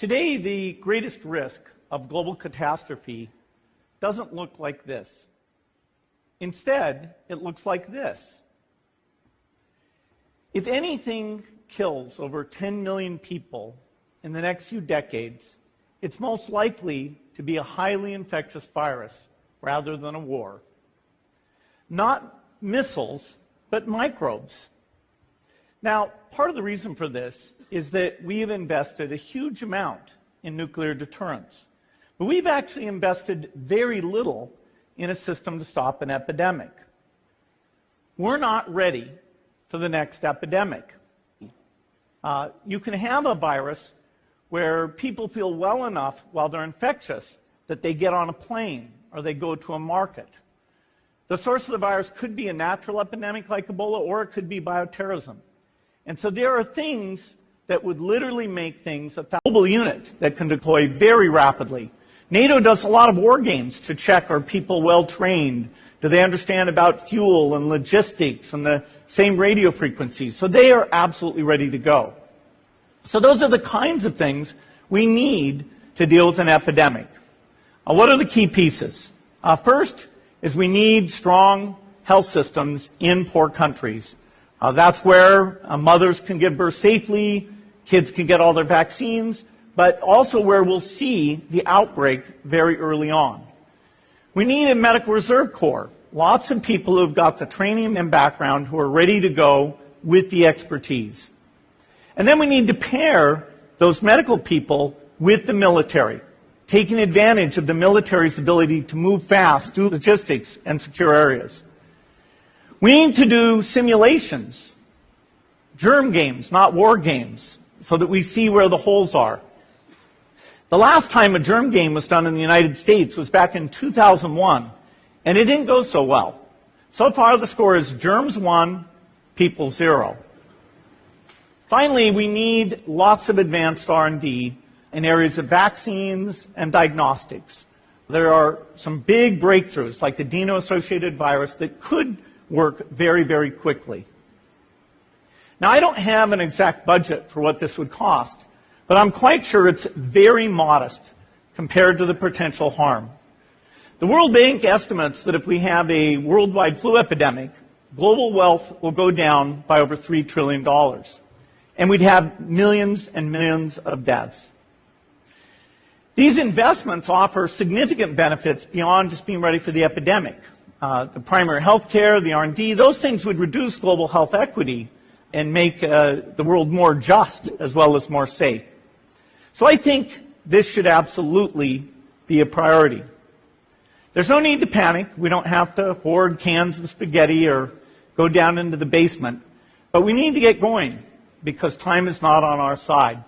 Today, the greatest risk of global catastrophe doesn't look like this. Instead, it looks like this. If anything kills over 10 million people in the next few decades, it's most likely to be a highly infectious virus rather than a war. Not missiles, but microbes. Now, part of the reason for this is that we have invested a huge amount in nuclear deterrence, but we've actually invested very little in a system to stop an epidemic. We're not ready for the next epidemic. You can have a virus where people feel well enough while they're infectious that they get on a plane or they go to a market. The source of the virus could be a natural epidemic like Ebola, or it could be bioterrorism. And so there are things that would literally make things a global unit that can deploy very rapidly. NATO does a lot of war games to check, are people well trained? Do they understand about fuel and logistics and the same radio frequencies? So they are absolutely ready to go. So those are the kinds of things we need to deal with an epidemic. What are the key pieces? First is we need strong health systems in poor countries. That's where mothers can give birth safely, kids can get all their vaccines, but also where we'll see the outbreak very early on. We need a medical reserve corps, lots of people who have got the training and background who are ready to go with the expertise. And then we need to pair those medical people with the military, taking advantage of the military's ability to move fast, do logistics, and secure areas. We need to do simulations, germ games, not war games, so that we see where the holes are. The last time a germ game was done in the United States was back in 2001, and it didn't go so well. So far, the score is germs 1, people 0. Finally, we need lots of advanced R&D in areas of vaccines and diagnostics. There are some big breakthroughs, like the adeno-associated virus, that could work very, very quickly. Now, I don't have an exact budget for what this would cost, but I'm quite sure it's very modest compared to the potential harm. The World Bank estimates that if we have a worldwide flu epidemic, global wealth will go down by over $3 trillion, and we'd have millions and millions of deaths. These investments offer significant benefits beyond just being ready for the epidemic. The primary health care, the R&D, those things would reduce global health equity and make the world more just as well as more safe. So I think this should absolutely be a priority. There's no need to panic. We don't have to hoard cans of spaghetti or go down into the basement. But we need to get going because time is not on our side.